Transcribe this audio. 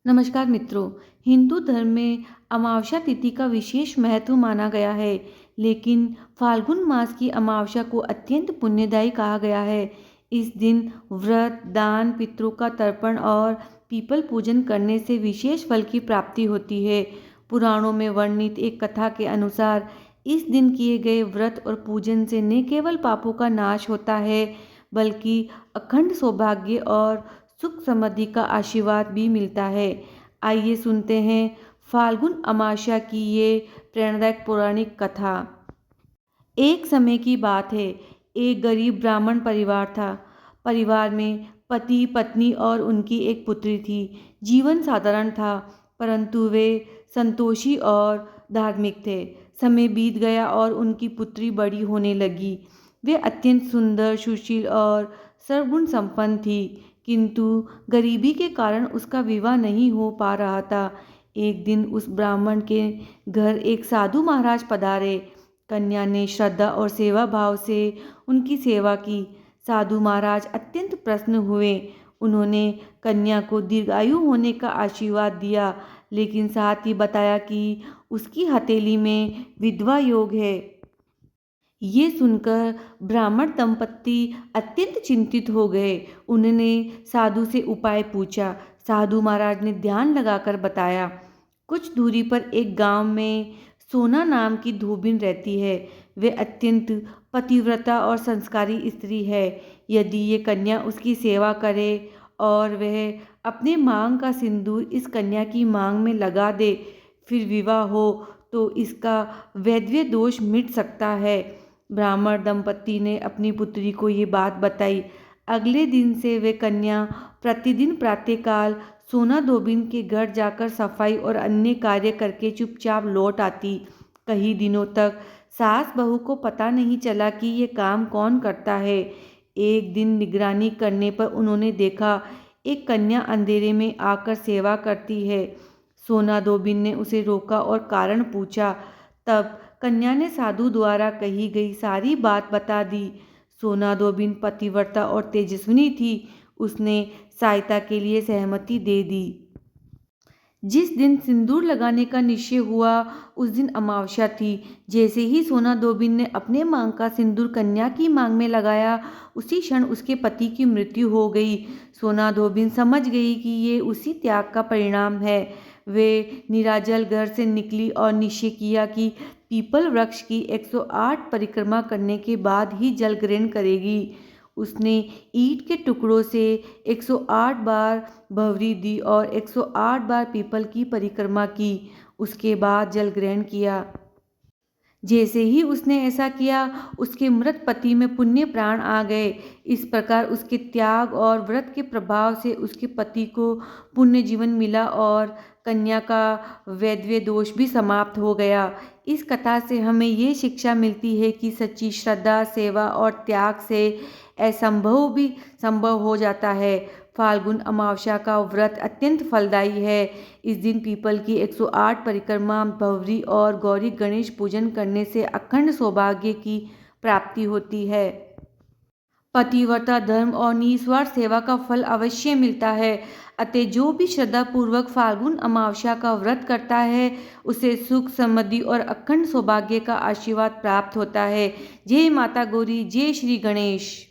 नमस्कार मित्रों। हिंदू धर्म में अमावस्या तिथि का विशेष महत्व माना गया है, लेकिन फाल्गुन मास की अमावस्या को अत्यंत पुण्यदायी कहा गया है। इस दिन व्रत, दान, पितरों का तर्पण और पीपल पूजन करने से विशेष फल की प्राप्ति होती है। पुराणों में वर्णित एक कथा के अनुसार इस दिन किए गए व्रत और पूजन से न केवल पापों का नाश होता है, बल्कि अखंड सौभाग्य और सुख समृद्धि का आशीर्वाद भी मिलता है। आइए सुनते हैं फाल्गुन अमावस्या की ये प्रेरणादायक पौराणिक कथा। एक समय की बात है। एक गरीब ब्राह्मण परिवार था। परिवार में पति, पत्नी और उनकी एक पुत्री थी। जीवन साधारण था, परंतु वे संतोषी और धार्मिक थे। समय बीत गया और उनकी पुत्री बड़ी होने लगी। वे अत्यंत सुंदर, सुशील और सर्वगुण संपन्न थी, किंतु गरीबी के कारण उसका विवाह नहीं हो पा रहा था। एक दिन उस ब्राह्मण के घर एक साधु महाराज पधारे। कन्या ने श्रद्धा और सेवा भाव से उनकी सेवा की। साधु महाराज अत्यंत प्रसन्न हुए। उन्होंने कन्या को दीर्घायु होने का आशीर्वाद दिया, लेकिन साथ ही बताया कि उसकी हथेली में विधवा योग है। ये सुनकर ब्राह्मण दंपत्ति अत्यंत चिंतित हो गए। उन्होंने साधु से उपाय पूछा। साधु महाराज ने ध्यान लगाकर बताया। कुछ दूरी पर एक गांव में सोना नाम की धोबिन रहती है। वे अत्यंत पतिव्रता और संस्कारी स्त्री है। यदि ये कन्या उसकी सेवा करे और वह अपने मांग का सिंदूर इस कन्या की मांग में लगा दे, फिर विवाह हो, तो इसका वैधव्य दोष मिट सकता है। ब्राह्मण दंपत्ति ने अपनी पुत्री को ये बात बताई। अगले दिन से वे कन्या प्रतिदिन प्रातःकाल सोना धोबिन के घर जाकर सफाई और अन्य कार्य करके चुपचाप लौट आती। कई दिनों तक सास बहू को पता नहीं चला कि ये काम कौन करता है। एक दिन निगरानी करने पर उन्होंने देखा, एक कन्या अंधेरे में आकर सेवा करती है। सोना धोबिन ने उसे रोका और कारण पूछा। तब कन्या ने साधु द्वारा कही गई सारी बात बता दी। सोना धोबिन पतिव्रता और तेजस्विनी थी। उसने सहायता के लिए सहमति दे दी। जिस दिन सिंदूर लगाने का निश्चय हुआ, उस दिन अमावस्या थी। जैसे ही सोना धोबिन ने अपने मांग का सिंदूर कन्या की मांग में लगाया, उसी क्षण उसके पति की मृत्यु हो गई। सोना धोबिन समझ गई कि ये उसी त्याग का परिणाम है। वे निराजल घर से निकली और निश्चय किया कि पीपल वृक्ष की 108 परिक्रमा करने के बाद ही जल ग्रहण करेगी। उसने ईंट के टुकड़ों से 108 बार भंवरी दी और 108 बार पीपल की परिक्रमा की। उसके बाद जल ग्रहण किया। जैसे ही उसने ऐसा किया, उसके मृत पति में पुण्य प्राण आ गए। इस प्रकार उसके त्याग और व्रत के प्रभाव से उसके पति को पुण्य जीवन मिला और कन्या का वैधव्य दोष भी समाप्त हो गया। इस कथा से हमें ये शिक्षा मिलती है कि सच्ची श्रद्धा, सेवा और त्याग से असंभव भी संभव हो जाता है। फाल्गुन अमावस्या का व्रत अत्यंत फलदायी है। इस दिन पीपल की 108 परिक्रमा, भंवरी और गौरी गणेश पूजन करने से अखंड सौभाग्य की प्राप्ति होती है। पतिव्रता धर्म और निस्वार्थ सेवा का फल अवश्य मिलता है। अतः जो भी श्रद्धापूर्वक फाल्गुन अमावस्या का व्रत करता है, उसे सुख, समृद्धि और अखंड सौभाग्य का आशीर्वाद प्राप्त होता है। जय माता गौरी, जय श्री गणेश।